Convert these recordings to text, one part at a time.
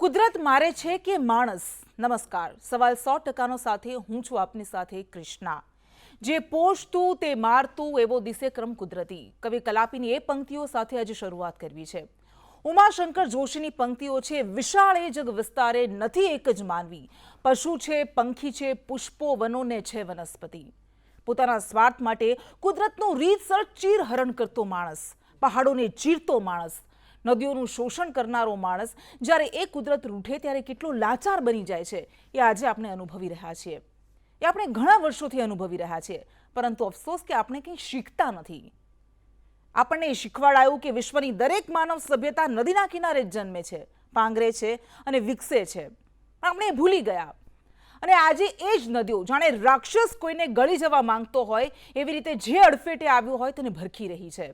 કુદરત મારે છે કે માણસ? નમસ્કાર. સવાલ 100%નો સાથે હું છું આપની સાથે કૃષ્ણા. જે પોષતું તે મારતું એવો દિશેક્રમ કુદરતી. કવિ કલાપીની એ પંક્તિઓ સાથે આજે શરૂઆત કરવી છે. ઉમાશંકર જોશીની પંક્તિઓ છે, વિશાળ એ જગ વિસ્તારે નથી એક જ માનવી. પશુ છે, પંખી છે, પુષ્પો વનોને છે વનસ્પતિ. પોતાના સ્વાર્થ માટે કુદરતનું રીતસર ચીરહરણ કરતો માણસ, પહાડોને ચીરતો માણસ, નદીઓનું શોષણ કરનારો માણસ જ્યારે એ કુદરત રૂઠે ત્યારે કેટલો લાચાર બની જાય છે એ આજે આપણે અનુભવી રહ્યા છીએ. એ આપણે ઘણા વર્ષોથી અનુભવી રહ્યા છીએ, પરંતુ અફસોસ કે આપણે કંઈ શીખતા નથી. આપણને એ શીખવાડાયું કે વિશ્વની દરેક માનવ સભ્યતા નદીના કિનારે જ જન્મે છે, પાંગરે છે અને વિકસે છે. આપણે ભૂલી ગયા. અને આજે એ જ નદીઓ જાણે રાક્ષસ કોઈને ગળી જવા માંગતો હોય એવી રીતે જે અડફેટે આવ્યું હોય તેને ભરખી રહી છે.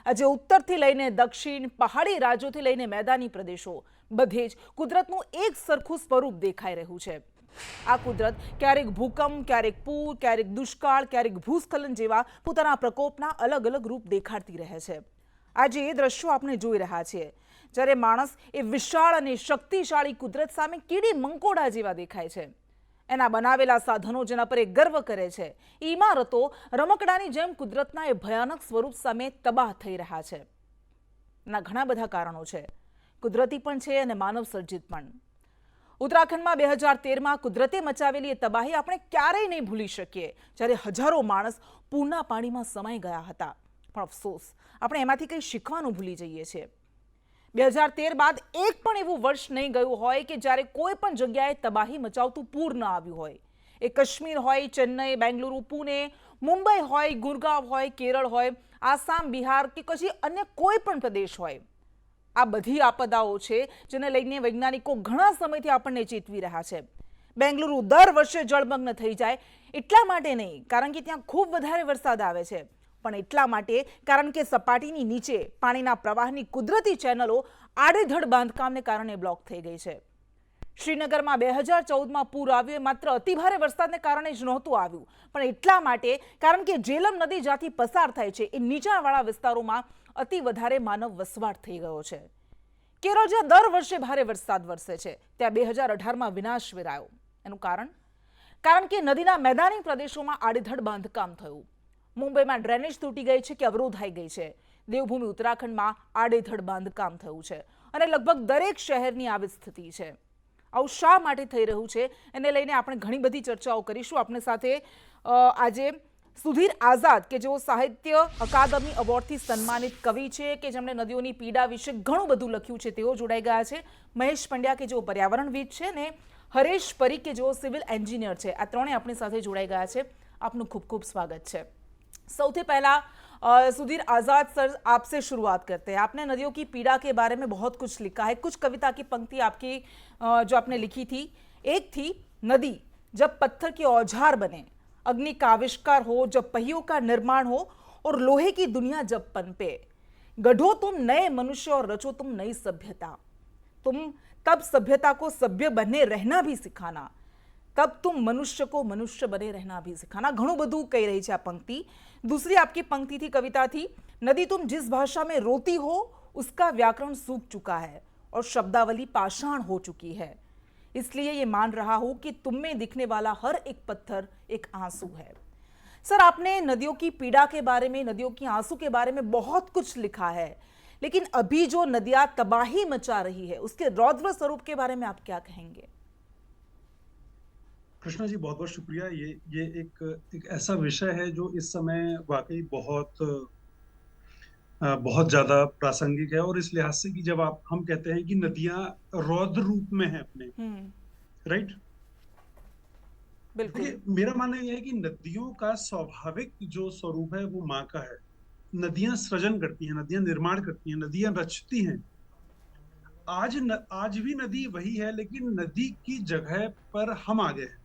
આજે ઉત્તરથી લઈને દક્ષિણ, પહાડી રાજ્યોથી લઈને મેદાની પ્રદેશો, બધે જ કુદરતનું એક સરખું સ્વરૂપ દેખાઈ રહ્યું છે. આ કુદરત ક્યારેક ભૂકંપ, ક્યારેક પૂર, ક્યારેક દુષ્કાળ, ક્યારેક ભૂસ્ખલન જેવા પોતાના પ્રકોપના અલગ અલગ રૂપ દેખાડતી રહે છે. આજે એ દ્રશ્યો આપણે જોઈ રહ્યા છીએ, જ્યારે માણસ એ વિશાળ અને શક્તિશાળી કુદરત સામે કીડી મંકોડા જેવા દેખાય છે. એના બનાવેલા સાધનો જેના પર એ ગર્વ કરે છે, ઇમારતો રમકડાની જેમ કુદરતના એ ભયાનક સ્વરૂપ સામે તબાહ થઈ રહ્યા છે. એના ઘણા બધા કારણો છે, કુદરતી પણ છે અને માનવ સર્જિત પણ. ઉત્તરાખંડમાં 2013માં કુદરતે મચાવેલી એ તબાહી આપણે ક્યારેય નહીં ભૂલી શકીએ, જ્યારે હજારો માણસ પૂરના પાણીમાં સમાઈ ગયા હતા. પણ અફસોસ, આપણે એમાંથી કંઈ શીખવાનું ભૂલી જઈએ છીએ. 2013 બાદ એક પણ એવું વર્ષ નહીં ગયું હોય કે જ્યારે કોઈ પણ જગ્યાએ તબાહી મચાવતું પૂર ન આવ્યું હોય. એ કાશ્મીર હોય, ચેન્નઈ, બેંગલુરુ, પુણે, મુંબઈ હોય, ગુરગાંવ હોય, કેરળ હોય, આસામ, બિહાર કે પછી અન્ય કોઈ પણ પ્રદેશ હોય. આ બધી આપદાઓ છે જેને લઈને વૈજ્ઞાનિકો ઘણા સમયથી આપણને ચેતવી રહ્યા છે. બેંગલુરુ દર વર્ષે જળમગ્ન થઈ જાય એટલા માટે નહીં કારણ કે ત્યાં ખૂબ વધારે વરસાદ આવે છે, પણ એટલા માટે કારણ કે સપાટીની નીચે પાણીના પ્રવાહની કુદરતી ચેનલો આડેધડ બાંધકામને કારણે બ્લોક થઈ ગઈ છે. શ્રીનગરમાં 2014માં પૂર આવ્યું એ માત્ર અતિભારે વરસાદને કારણે જ નહોતું આવ્યું, પણ એટલા માટે કારણ કે જેલમ નદી જ્યાંથી પસાર થાય છે એ નીચાણવાળા વિસ્તારોમાં અતિ વધારે માનવ વસવાટ થઈ ગયો છે. કેરળ જ્યાં દર વર્ષે ભારે વરસાદ વરસે છે ત્યાં 2018માં વિનાશ વેરાયો. એનું કારણ કે નદીના મેદાની પ્રદેશોમાં આડેધડ બાંધકામ થયું. મુંબઈમાં ડ્રેનેજ તૂટી ગઈ છે કે અવરોધાઈ ગઈ છે. દેવભૂમિ ઉત્તરાખંડમાં આડેધડ બાંધકામ થયું છે અને લગભગ દરેક શહેરની આવી સ્થિતિ છે. આવું શા માટે થઈ રહ્યું છે એને લઈને આપણે ઘણી બધી ચર્ચાઓ કરીશું. આપણી સાથે આજે સુધીર આઝાદ કે જેઓ સાહિત્ય અકાદમી એવોર્ડથી સન્માનિત કવિ છે કે જેમણે નદીઓની પીડા વિશે ઘણું બધું લખ્યું છે, તેઓ જોડાઈ ગયા છે. મહેશ પંડ્યા કે જેઓ પર્યાવરણવિદ છે ને હરેશ પરીખ કે જેઓ સિવિલ એન્જિનિયર છે. આ ત્રણેય આપણી સાથે જોડાઈ ગયા છે. આપનું ખૂબ ખૂબ સ્વાગત છે. सबसे पहला सुधीर आजाद सर, आपसे शुरुआत करते हैं. आपने नदियों की पीड़ा के बारे में बहुत कुछ लिखा है. कुछ कविता की पंक्ति आपकी जो आपने लिखी थी, एक थी, नदी जब पत्थर की औजार बने, अग्नि का आविष्कार हो, जब पहियों का निर्माण हो और लोहे की दुनिया जब पनपे, गढ़ो तुम नए मनुष्य और रचो तुम नई सभ्यता, तुम तब सभ्यता को सभ्य बने रहना भी सिखाना, तब तुम मनुष्य को मनुष्य बने रहना भी सिखाना. घणું બધું કહી રહી છે આ पंक्ति. दूसरी आपकी पंक्ति थी, कविता थी, नदी तुम जिस भाषा में रोती हो उसका व्याकरण सूख चुका है और शब्दावली पाषाण हो चुकी है, इसलिए ये मान रहा हूं कि तुम में दिखने वाला हर एक पत्थर एक आंसू है. सर, आपने नदियों की पीड़ा के बारे में, नदियों की आंसू के बारे में बहुत कुछ लिखा है, लेकिन अभी जो नदियां तबाही मचा रही है उसके रौद्र स्वरूप के बारे में आप क्या कहेंगे? कृष्णा जी, बहुत बहुत शुक्रिया. ये एक ऐसा विषय है जो इस समय वाकई बहुत ज्यादा प्रासंगिक है, और इस लिहाज से कि जब हम कहते हैं कि नदियां रौद्र रूप में हैं अपने, राइट, बिल्कुल. देखिए, मेरा मानना यह है कि नदियों का स्वाभाविक जो स्वरूप है वो माँ का है. नदियां सृजन करती हैं, नदियां निर्माण करती हैं, नदियां रचती हैं. आज भी नदी वही है, लेकिन नदी की जगह पर हम आ गए हैं.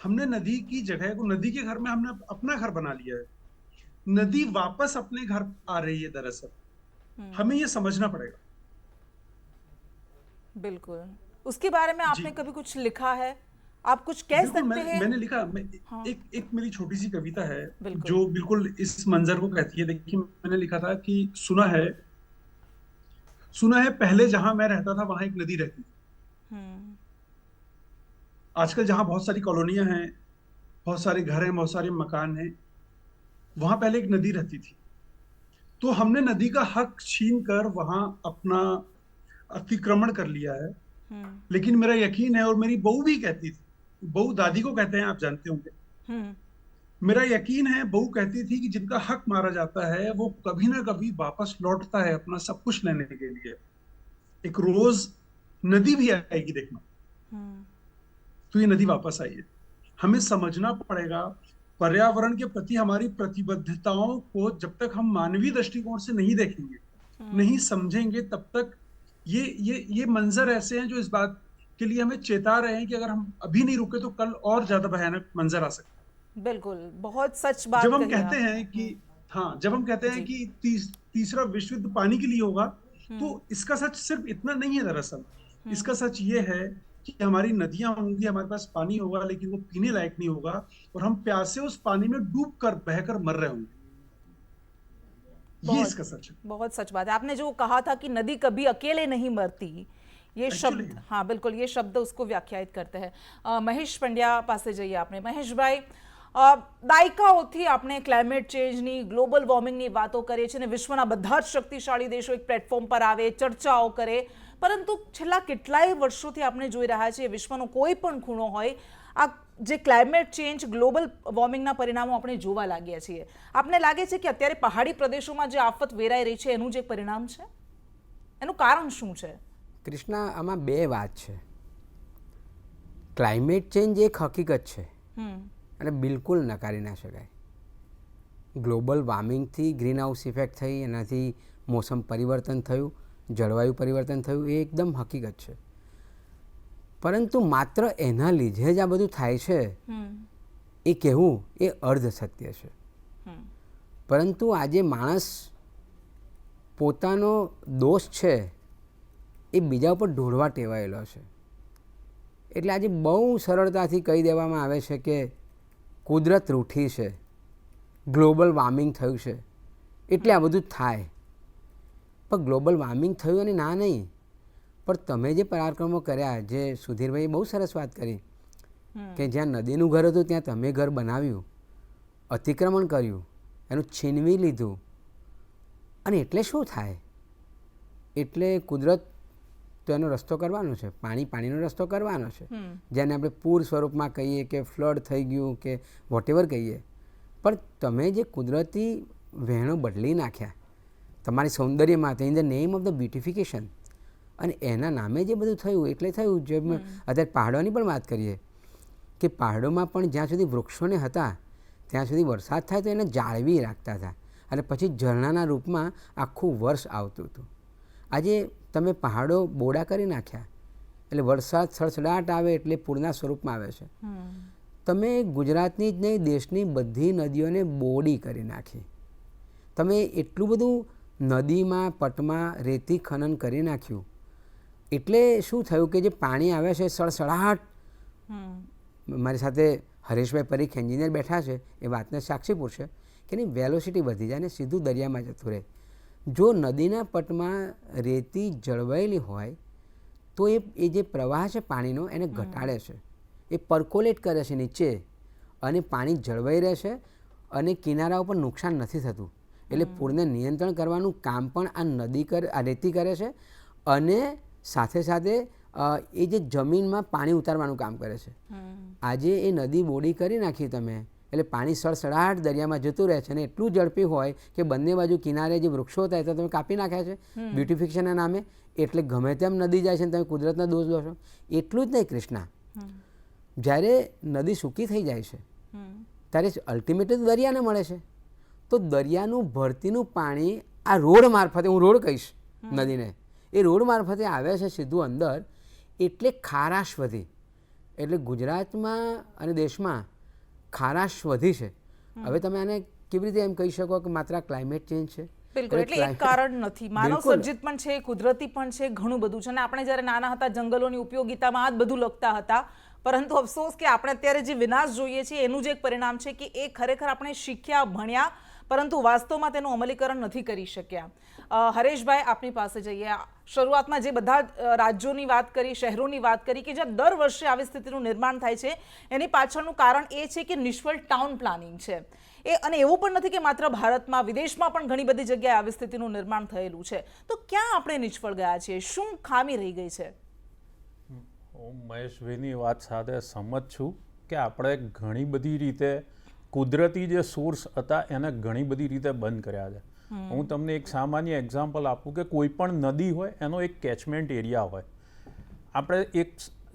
हमने नदी की जगह को, नदी के घर में हमने अपना घर बना लिया है. नदी वापस अपने घर आ रही है. दरअसल हमें ये समझना पड़ेगा. बिल्कुल. उसके बारे में आपने कभी कुछ लिखा है? आप कुछ कह सकते हैं? मैंने लिखा. हाँ. एक मेरी छोटी सी कविता है जो बिल्कुल इस मंजर को कहती है. देखिए, मैंने लिखा था कि सुना है पहले जहां मैं रहता था वहां एक नदी रहती थी. आजकल जहां बहुत सारी कॉलोनियां हैं, बहुत सारे घर हैं, बहुत सारे मकान हैं, वहां पहले एक नदी रहती थी। तो हमने नदी का हक छीन कर वहां अपना अतिक्रमण कर लिया है। लेकिन मेरा यकीन है, और मेरी बहू भी कहती थी, बहू दादी को कहते हैं, आप जानते होंगे, मेरा यकीन है बहू कहती थी कि जिनका हक मारा जाता है वो कभी ना कभी वापस लौटता है अपना सब कुछ लेने के लिए। एक रोज नदी भी आएगी, देखना। तो ये नदी वापस आई है। हमें समझना पड़ेगा पर्यावरण के प्रति हमारी प्रतिबद्धताओं को जब तक हम मानवीय दृष्टिकोण से नहीं देखेंगे, नहीं समझेंगे, तब तक ये मंजर ऐसे हैं जो इस बात के लिए हमें चेता रहे हैं कि अगर हम अभी नहीं रुके तो कल और ज्यादा भयानक मंजर आ सकता है। बिल्कुल, बहुत सच बात जब हम कही कहते आपने। हैं कि हाँ, जब हम कहते हैं कि तीसरा विश्व युद्ध पानी के लिए होगा, तो इसका सच सिर्फ इतना नहीं है। दरअसल इसका सच ये है कि हमारी नदियां होंगी, हमारे पास पानी होगा, लेकिन वो पीने लायक नहीं होगा, और हम प्यासे उस पानी में डूब कर बहकर मर रहे होंगे। ये बहुत इसका सच है। बहुत सच बात है। आपने जो कहा था कि नदी कभी अकेले नहीं मरती, ये शब्द, Actually, हाँ बिल्कुल, ये शब्द उसको व्याख्यायित करते हैं। महेश पंड्या પાસે જઈએ આપણે। મહેશભાઈ, દાયકાઓથી આપણે ક્લાઇમેટ ચેન્જની, ગ્લોબલ વોર્મિંગની વાતો કરીએ છીએ અને વિશ્વના બધા જ શક્તિશાળી દેશો એક પ્લેટફોર્મ પર આવે, ચર્ચાઓ કરે, પરંતુ છેલ્લા કેટલાય વર્ષોથી આપણે જોઈ રહ્યા છીએ વિશ્વનો કોઈ પણ ખૂણો હોય, આ જે ક્લાઇમેટ ચેન્જ, ગ્લોબલ વોર્મિંગના પરિણામો આપણે જોવા લાગ્યા છીએ। આપને લાગે છે કે અત્યારે પહાડી પ્રદેશોમાં જે આફત વેરાઈ રહી છે એનું જે પરિણામ છે, એનું કારણ શું છે? કૃષ્ણા, આમાં બે વાત છે। ક્લાઇમેટ ચેન્જ એક હકીકત છે અને બિલકુલ નકારી ના શકાય। ગ્લોબલ વોર્મિંગથી ગ્રીન હાઉસ ઇફેક્ટ થઈ, એનાથી મોસમ પરિવર્તન થયું, જળવાયુ પરિવર્તન થયું, એ એકદમ હકીકત છે। પરંતુ માત્ર એના લીધે જ આ બધું થાય છે એ કહેવું એ અર્ધ સત્ય છે। પરંતુ આજે માણસ પોતાનો દોષ છે એ બીજા ઉપર ઢોળવા ટેવાયેલો છે। એટલે આજે બહુ સરળતાથી કહી દેવામાં આવે છે કે કુદરત રૂઠી છે, ગ્લોબલ વોર્મિંગ થયું છે એટલે આ બધું થાય। પણ ગ્લોબલ વોર્મિંગ થયું અને ના નહીં, પણ તમે જે પરાક્રમો કર્યા, જે સુધીરભાઈએ બહુ સરસ વાત કરી કે જ્યાં નદીનું ઘર હતું ત્યાં તમે ઘર બનાવ્યું, અતિક્રમણ કર્યું, એનું છીનવી લીધું, અને એટલે શું થાય? એટલે કુદરત તો એનો રસ્તો કરવાનો છે, પાણીનો રસ્તો કરવાનો છે, જેને આપણે પૂર સ્વરૂપમાં કહીએ કે ફ્લડ થઈ ગયું કે વોટેવર કહીએ। પણ તમે જે કુદરતી વહેણો બદલી નાખ્યા તમારી સૌંદર્ય માટે, in the name of the beautification, અને એના નામે જે બધું થયું એટલે થયું। જે અત્યારે પહાડોની પણ વાત કરીએ કે પહાડોમાં પણ જ્યાં સુધી વૃક્ષોને હતા ત્યાં સુધી વરસાદ થાય તો એને જાળવી રાખતા હતા, અને પછી ઝરણાના રૂપમાં આખું વર્ષ આવતું હતું। આજે તમે પહાડો બોડા કરી નાખ્યા એટલે વરસાદ સડસડાટ આવે એટલે પૂરના સ્વરૂપમાં આવે છે। તમે ગુજરાતની જ નહીં, દેશની બધી નદીઓને બોડી કરી નાખી। તમે એટલું બધું નદીમાં, પટમાં રેતી ખનન કરી નાખ્યું, એટલે શું થયું કે જે પાણી આવે છે સડસડાટ, મારી સાથે હરેશભાઈ પરીખ એન્જિનિયર બેઠા છે, એ વાતને સાક્ષી પૂરશે કે એની વેલોસિટી વધી જાય ને સીધું દરિયામાં જતું રહે। જો નદીના પટમાં રેતી જળવાયેલી હોય તો એ જે પ્રવાહ છે પાણીનો એને ઘટાડે છે, એ પરકોલેટ કરે છે નીચે, અને પાણી જળવાઈ રહે છે અને કિનારા ઉપર નુકસાન નથી થતું। એટલે પૂરને નિયંત્રણ કરવાનું કામ પણ આ રેતી કરે છે, અને સાથે સાથે એ જે જમીનમાં પાણી ઉતારવાનું કામ કરે છે। આજે એ નદી બોડી કરી નાખી તમે એટલે પાણી સડસડાટ દરિયામાં જતું રહે છે, અને એટલું ઝડપી હોય કે બંને બાજુ કિનારે જે વૃક્ષો હતા એ તો તમે કાપી નાખ્યા છે બ્યુટિફિકેશનના નામે, એટલે ગમે તેમ નદી જાય છે અને તમે કુદરતના દોષ દો છો। એટલું જ નહીં કૃષ્ણા, જ્યારે નદી સૂકી થઈ જાય છે ત્યારે અલ્ટિમેટલી દરિયાને મળે છે, તો દરિયાનું ભરતીનું પાણી આ રોડ મારફતે, હું રોડ કહીશ નદીને, એ રોડ મારફતે આવે છે સીધું અંદર, એટલે ખારાશ વધી। એટલે ગુજરાતમાં અને દેશમાં ખારાશ વધી છે। હવે તમે આને કેવી રીતે એમ કહી શકો કે માત્ર ક્લાઇમેટ ચેન્જ છે? બિલકુલ, એટલે એક કારણ નથી, માનવ સર્જિત પણ છે, કુદરતી પણ છે, ઘણું બધું છે। અને આપણે જ્યારે નાના હતા જંગલોની ઉપયોગિતામાં આ જ બધું લખતા હતા, પરંતુ અફસોસ કે આપણે અત્યારે જે વિનાશ જોઈએ છીએ એનું જ એક પરિણામ છે કે એ ખરેખર આપણે શીખ્યા, ભણ્યા, પરંતુ વાસ્તવમાં તેનું અમલીકરણ નથી કરી શક્યા। હરેશભાઈ, આપની પાસે જઈએ। શરૂઆતમાં જે બધા રાજ્યોની વાત કરી, શહેરોની વાત કરી કે જ્યાં દર વર્ષે આવી સ્થિતિનું નિર્માણ થાય છે, એની પાછળનું કારણ એ છે કે નિષ્ફળ ટાઉન પ્લાનિંગ છે. અને એવું પણ નથી કે માત્ર ભારતમાં, વિદેશમાં પણ ઘણી બધી જગ્યાએ આવી સ્થિતિનું નિર્માણ થયેલું છે. તો ક્યાં આપણે નિષ્ફળ ગયા છીએ? શું ખામી રહી ગઈ છે? હું મહેશભાઈની વાત સાથે સંમત છું કે આપણે ઘણી બધી રીતે કુદરતી જે સોર્સ હતા એને ઘણી બધી રીતે બંધ કર્યા છે. હું તમને એક સામાન્ય એક્ઝામ્પલ આપું કે કોઈ પણ નદી હોય એનો એક કેચમેન્ટ એરિયા હોય. આપણે એક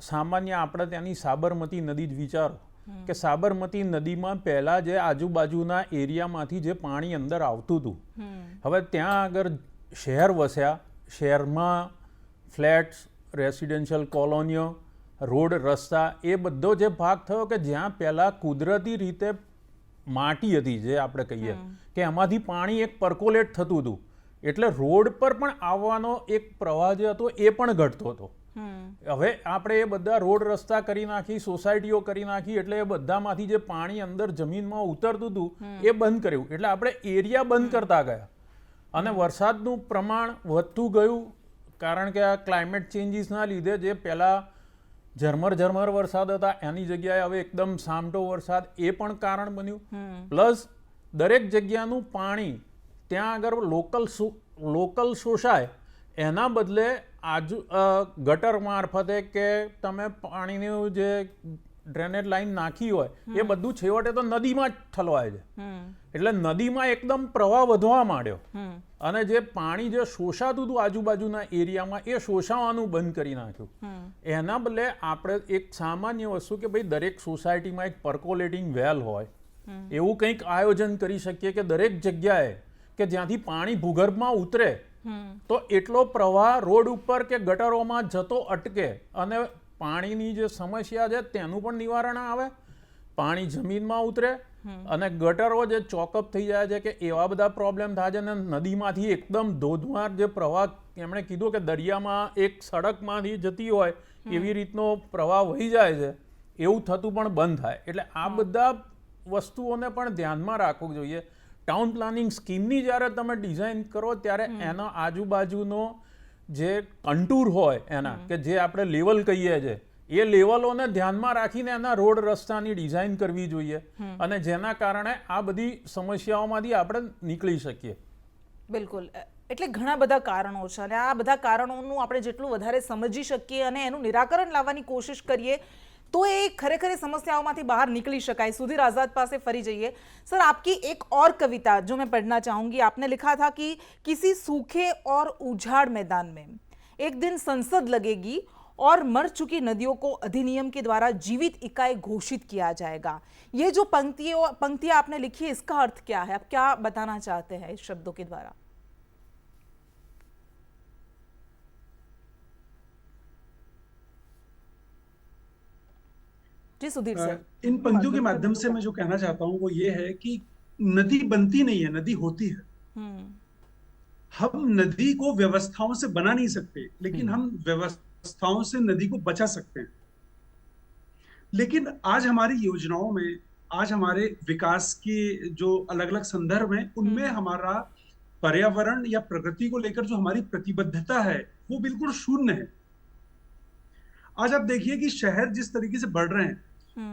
સામાન્ય આપણે ત્યાંની સાબરમતી નદી જ વિચારો કે સાબરમતી નદીમાં પહેલાં જે આજુબાજુના એરિયામાંથી જે પાણી અંદર આવતું હતું, હવે ત્યાં આગળ શહેર વસ્યા, શહેરમાં ફ્લેટ્સ, રેસિડેન્શિયલ કોલોનીઓ, રોડ, રસ્તા, એ બધો જે ભાગ થયો કે જ્યાં પહેલાં કુદરતી રીતે માટી હતી, જે આપણે કહીએ કે એમાંથી પાણી એક પર્કોલેટ થતું હતું, એટલે રોડ પર પણ આવવાનો એક પ્રવાહ જે હતો એ પણ ઘટતો હતો. હવે આપણે એ બધા રોડ રસ્તા કરી નાખી, સોસાયટીઓ કરી નાખી, એટલે એ બધામાંથી જે પાણી અંદર જમીનમાં ઉતરતું હતું એ બંધ કર્યું. એટલે આપણે એરિયા બંધ કરતા ગયા અને વરસાદનું પ્રમાણ વધતું ગયું, કારણ કે આ ક્લાઇમેટ ચેન્જીસના લીધે જે પહેલાં ઝરમર વરસાદ હતા એની જગ્યાએ હવે એકદમ સામટો વરસાદ, એ પણ કારણ બન્યું. પ્લસ દરેક જગ્યાનું પાણી ત્યાં આગળ લોકલ શોષાય, એના બદલે ગટર મારફતે કે તમે પાણીનું જે ડ્રેનેજ લાઈન નાખી હોય એ બધું છેવટે તો નદીમાં જ ઠલવાય છે. એટલે નદીમાં એકદમ પ્રવાહ વધવા માંડ્યો અને જે પાણી જે શોષાતું હતું આજુબાજુના એરિયામાં એ શોષાવાનું બંધ કરી નાખ્યું. એના બદલે આપણે એક સામાન્ય વસ્તુ કે ભાઈ દરેક સોસાયટીમાં એક પર્કોલેટિંગ વેલ હોય, એવું કંઈક આયોજન કરી શકીએ કે દરેક જગ્યાએ કે જ્યાંથી પાણી ભૂગર્ભમાં ઉતરે તો એટલો પ્રવાહ રોડ ઉપર કે ગટરોમાં જતો અટકે અને પાણીની જે સમસ્યા છે તેનું પણ નિવારણ આવે, પાણી જમીનમાં ઉતરે અને ગટરો જે ચોકઅપ થઈ જાય છે કે એવા બધા પ્રોબ્લેમ થાય છે. અને નદીમાંથી એકદમ ધોધમાર જે પ્રવાહ, એમણે કીધું કે દરિયામાં એક સડકમાંથી જતી હોય એવી રીતનો પ્રવાહ વહી જાય છે, એવું થતું પણ બંધ થાય. એટલે આ બધા વસ્તુઓને પણ ધ્યાનમાં રાખવું જોઈએ. ટાઉન પ્લાનિંગ સ્કીમની જ્યારે તમે ડિઝાઇન કરો ત્યારે એનો આજુબાજુનો જે કન્ટુર હોય એના કે જે આપણે લેવલ કહીએ છીએ એ લેવલોને ધ્યાનમાં રાખીને એના રોડ રસ્તાની ડિઝાઇન કરવી જોઈએ અને જેના કારણે આ બધી સમસ્યાઓમાંથી આપણે નીકળી શકીએ. બિલકુલ. એટલે ઘણા બધા કારણો છે અને આ બધા કારણોનું આપણે જેટલું વધારે સમજી શકીએ અને એનું નિરાકરણ લાવવાની કોશિશ કરીએ तो ये खरेखर समस्याओं में बाहर निकली शकाय. सुधीर आज़ाद पास फरी जाइए. सर, आपकी एक और कविता जो मैं पढ़ना चाहूंगी. आपने लिखा था कि किसी सूखे और उजाड़ मैदान में एक दिन संसद लगेगी और मर चुकी नदियों को अधिनियम के द्वारा जीवित इकाई घोषित किया जाएगा. ये जो पंक्तियां आपने लिखी है, इसका अर्थ क्या है? आप क्या बताना चाहते हैं इस शब्दों के द्वारा? जी सुधीर सर. इन पंक्तियों के माध्यम से मैं जो कहना चाहता हूं वो ये है कि नदी बनती नहीं है, नदी होती है. हम नदी को व्यवस्थाओं से बना नहीं सकते, लेकिन हम व्यवस्थाओं से नदी को बचा सकते हैं. लेकिन आज हमारी योजनाओं में, आज हमारे विकास के जो अलग अलग संदर्भ हैं, उनमें हमारा पर्यावरण या प्रकृति को लेकर जो हमारी प्रतिबद्धता है वो बिल्कुल शून्य है. आज आप देखिए कि शहर जिस तरीके से बढ़ रहे हैं,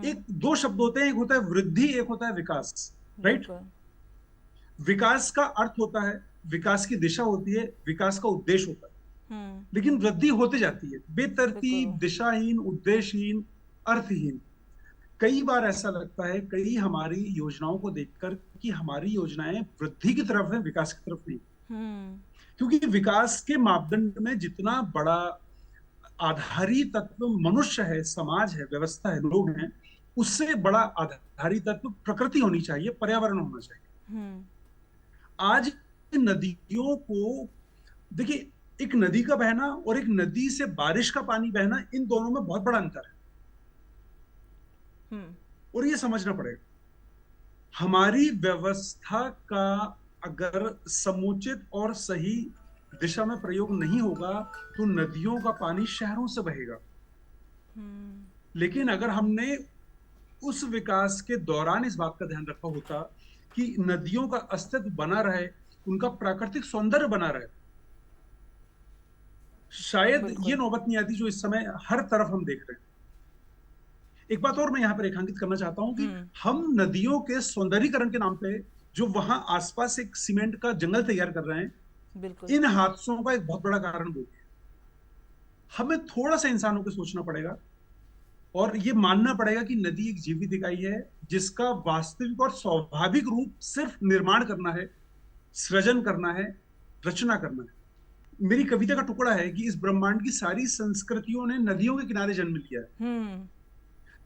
एक दो शब्द होते हैं, एक होता है वृद्धि, एक होता है विकास. राइट? विकास का अर्थ होता है, विकास की दिशा होती है, विकास का उद्देश्य होता है. लेकिन वृद्धि होते जाती है बेतरतीब, दिशाहीन, उद्देश्यहीन, अर्थहीन. कई बार ऐसा लगता है कई हमारी योजनाओं को देखकर कि हमारी योजनाएं वृद्धि की तरफ है, विकास की तरफ नहीं. क्योंकि विकास के मापदंड में जितना बड़ा आधारी तत्व मनुष्य है, समाज है, व्यवस्था है, लोग हैं, उससे बड़ा आधारी तत्व प्रकृति होनी चाहिए, पर्यावरण होना चाहिए. आज नदियों को देखिए, एक नदी का बहना और एक नदी से बारिश का पानी बहना, इन दोनों में बहुत बड़ा अंतर है. और ये समझना पड़ेगा. हमारी व्यवस्था का अगर समुचित और सही दिशा में प्रयोग नहीं होगा तो नदियों का पानी शहरों से बहेगा. लेकिन अगर हमने उस विकास के दौरान इस बात का ध्यान रखा होता कि नदियों का अस्तित्व बना रहे, उनका प्राकृतिक सौंदर्य बना रहे, शायद बिल्कुल। ये नौबत नहीं आती जो इस समय हर तरफ हम देख रहे हैं। एक बात और मैं यहाँ पर रेखांकित करना चाहता हूँ कि हम नदियों के सौंदर्यीकरण के नाम पे जो वहां आसपास एक सीमेंट का जंगल तैयार कर रहे हैं, बिल्कुल। इन हादसों का एक बहुत बड़ा कारण वो है। हमें थोड़ा सा इंसानों को सोचना पड़ेगा और ये मानना पड़ेगा कि नदी एक जीवित इकाई है जिसका वास्तविक और स्वाभाविक रूप सिर्फ निर्माण करना है, सृजन करना है, रचना करना है। मेरी कविता का टुकड़ा है कि इस ब्रह्मांड की सारी संस्कृतियों ने नदियों के किनारे जन्म लिया है।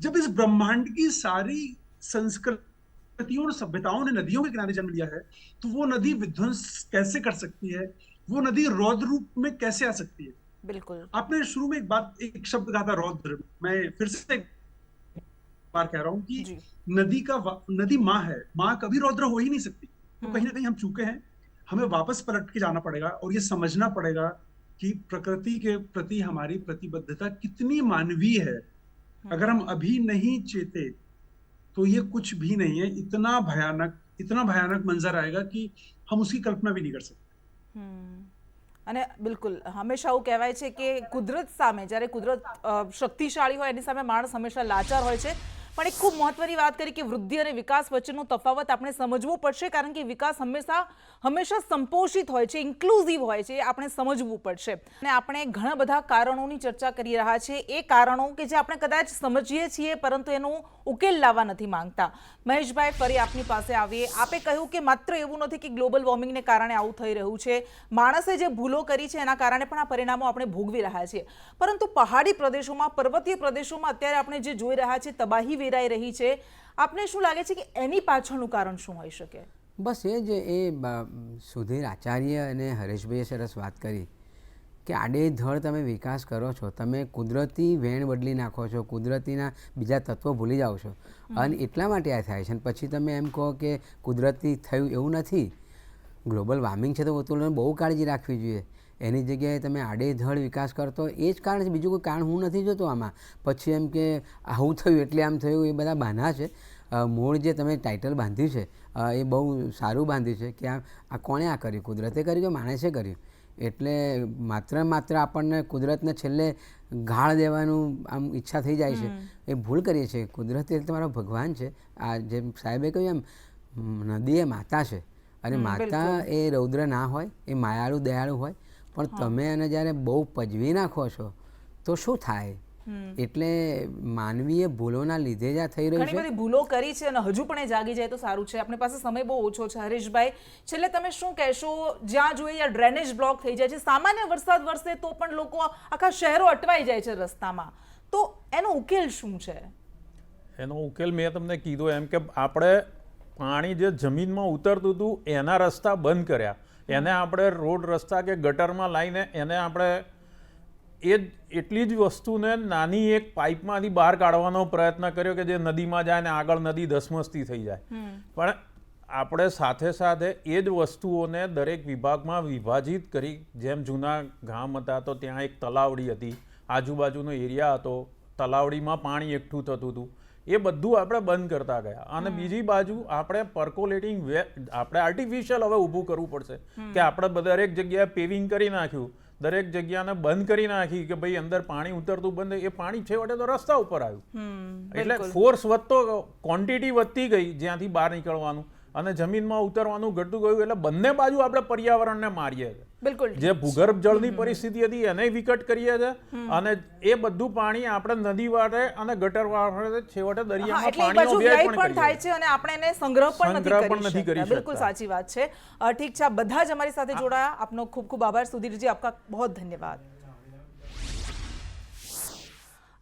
जब इस ब्रह्मांड की सारी संस्कृतियों और सभ्यताओं ने नदियों के किनारे जन्म लिया है, तो वो नदी विध्वंस कैसे कर सकती है, वो नदी रौद्र रूप में कैसे आ सकती है? बिल्कुल। आपने शुरू में एक शब्द कहा था रौद्र, मैं फिर से एक बार कह रहा हूं कि जी। नदी माँ है, माँ कभी रौद्र हो ही नहीं सकती। तो कहीं ना कहीं हम चूके हैं, हमें वापस पलट के जाना पड़ेगा और ये समझना पड़ेगा कि प्रकृति के प्रति हमारी प्रतिबद्धता कितनी मानवीय है। अगर हम अभी नहीं चेते तो ये कुछ भी नहीं है। इतना भयानक मंजर आएगा कि हम उसकी कल्पना भी नहीं कर सकते। અને બિલકુલ હંમેશા એવું કહેવાય છે કે કુદરત સામે જ્યારે કુદરત શક્તિશાળી હોય એની સામે માણસ હંમેશા લાચાર હોય છે. પણ એક ખૂબ મહત્વની વાત કરી કે વૃદ્ધિ અને વિકાસ વચ્ચેનો તફાવત આપણે સમજવો પડશે, કારણ કે વિકાસ હંમેશા સંપોષિત હોય છે, ઇન્ક્લુઝિવ હોય છે, એ આપણે સમજવું પડશે. અને આપણે ઘણા બધા કારણોની ચર્ચા કરી રહ્યા છે, એ કારણો કે જે આપણે કદાચ સમજીએ છીએ પરંતુ એનો ઉકેલ લાવવા નથી માંગતા. મહેશભાઈ, ફરી આપની પાસે આવીએ. આપે કહ્યું કે માત્ર એવું નથી કે ગ્લોબલ વોર્મિંગને કારણે આવું થઈ રહ્યું છે, માણસે જે ભૂલો કરી છે એના કારણે પણ આ પરિણામો આપણે ભોગવી રહ્યા છીએ. પરંતુ પહાડી પ્રદેશોમાં, પર્વતીય પ્રદેશોમાં અત્યારે આપણે જે જોઈ રહ્યા છીએ તબાહી વેરાઈ રહી છે, આપને શું લાગે છે કે એની પાછળનું કારણ શું હોઈ શકે? બસ એ જ સુધીર આચાર્ય અને હરેશભાઈએ સરસ વાત કરી કે આડેધડ તમે વિકાસ કરો છો, તમે કુદરતી વેણ બદલી નાખો છો, કુદરતીના બીજા તત્વો ભૂલી જાઓ છો અને એટલા માટે આ થાય છે. અને પછી તમે એમ કહો કે કુદરતી થયું, એવું નથી. ગ્લોબલ વોર્મિંગ છે તો વતુલોને બહુ કાળજી રાખવી જોઈએ. એની જગ્યાએ તમે આડેધડ વિકાસ કરતો એ જ કારણ છે, બીજું કોઈ કારણ હું નથી જોતો આમાં. પછી એમ કે આવું થયું એટલે આમ થયું, એ બધા બહાના છે. મૂળ જે તમે ટાઇટલ બાંધ્યું છે એ બહુ સારું બાંધ્યું છે કે આ કોણે આ કર્યું, કુદરતે કર્યું કે માણસે કર્યું. એટલે માત્ર આપણને કુદરતને છેલ્લે ગાળ દેવાનું આમ ઈચ્છા થઈ જાય છે, એ ભૂલ કરીએ છીએ. કુદરત એટલે તમારો ભગવાન છે. આ જેમ સાહેબે કહ્યું એમ નદી એ માતા છે અને માતા એ રૌદ્ર ના હોય, એ માયાળુ દયાળુ હોય, પણ તમે એને જ્યારે બહુ પજવી નાખો છો તો શું થાય? એટલે માનવીય ભૂલોના લીધે જ આ થઈ રહ્યું છે. ઘણી બધી ભૂલો કરી છે અને હજુ પણ એ જાગી જાય તો સારું છે. આપણી પાસે સમય બહુ ઓછો છે. હરેશભાઈ, છેલ્લે તમે શું કહેશો? જ્યાં જોઈએ ત્યાં ડ્રેનેજ બ્લોક થઈ જાય છે, સામાન્ય વરસાદ વરસે તો પણ લોકો, આખા શહેરો અટવાઈ જાય છે રસ્તામાં, તો એનો ઉકેલ શું છે? એનો ઉકેલ મેં તમને કીધું એમ કે આપણે પાણી જે જમીનમાં ઉતરતું હતું એના રસ્તા બંધ કર્યા, એને આપણે રોડ રસ્તા કે ગટરમાં લાવીને એને આપણે એટલી જ વસ્તુને નાની એક પાઇપમાંથી બહાર કાઢવાનો પ્રયત્ન કર્યો કે જે નદીમાં જાય ને આગળ નદી ધસમસતી થઈ જાય. પણ આપણે સાથે સાથે એ જ વસ્તુઓને દરેક વિભાગમાં વિભાજિત કરી. જેમ જૂના ગામ હતા તો ત્યાં એક તલાવડી હતી, આજુબાજુનો એરિયા હતો, તલાવડીમાં પાણી એકઠું થતું હતું, એ બધું આપણે બંધ કરતા ગયા. અને બીજી બાજુ આપણે પર્કોલેટિંગ આપણે આર્ટિફિશિયલ હવે ઊભું કરવું પડશે કે આપણે દરેક જગ્યાએ પેવિંગ કરી નાખ્યું, દરેક જગ્યાને બંધ કરી નાખી કે ભાઈ અંદર પાણી ઉતરતું બંધ, એ પાણી છેવટે તો રસ્તા ઉપર આવ્યું. એટલે ફોર્સ વધતો, ક્વોન્ટિટી વધતી ગઈ જ્યાંથી બહાર નીકળવાનું, અને જમીનમાં ઉતરવાનું ઘટતું ગયું. એટલે બંને બાજુ આપણે પર્યાવરણને મારીએ છીએ. બિલકુલ. જે ભૂગર્ભ જળની પરિસ્થિતિ હતી એને વિકટ કરીએ છીએ અને એ બધું પાણી આપણે નદી વાળે અને ગટર વાળે છેવટે દરિયામાં પાણીનો વ્યય પણ થાય છે અને આપણે એને સંગ્રહ પણ નથી કરી શકતા. બિલકુલ સાચી વાત છે. ઠીક છે, બધા જ અમારી સાથે જોડાયા. આપનો ખૂબ ખૂબ આભાર સુધીરજી, આપકા બહુ ધન્યવાદ.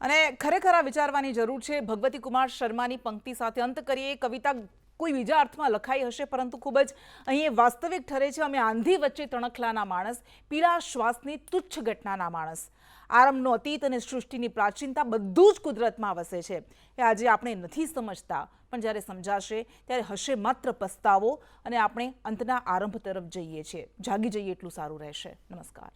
અને ખરેખર આ વિચારવાની જરૂર છે. ભગવતી કુમાર શર્માની પંક્તિ સાથે અંત કરીએ. કવિતા કોઈ બીજા અર્થમાં લખાઈ હશે પરંતુ ખૂબ જ અહીં વાસ્તવિક ઠરે છે. અમે આંધી વચ્ચે તણખલાના માણસ, પીળા શ્વાસની તુચ્છ ઘટનાના માણસ. આરંભનો અતીત અને સૃષ્ટિની પ્રાચીનતા બધું જ કુદરતમાં વસે છે. એ આજે આપણે નથી સમજતા, પણ જ્યારે સમજાશે ત્યારે હશે માત્ર પસ્તાવો અને આપણે અંતના આરંભ તરફ જઈએ છીએ. જાગી જઈએ એટલું સારું રહેશે. નમસ્કાર.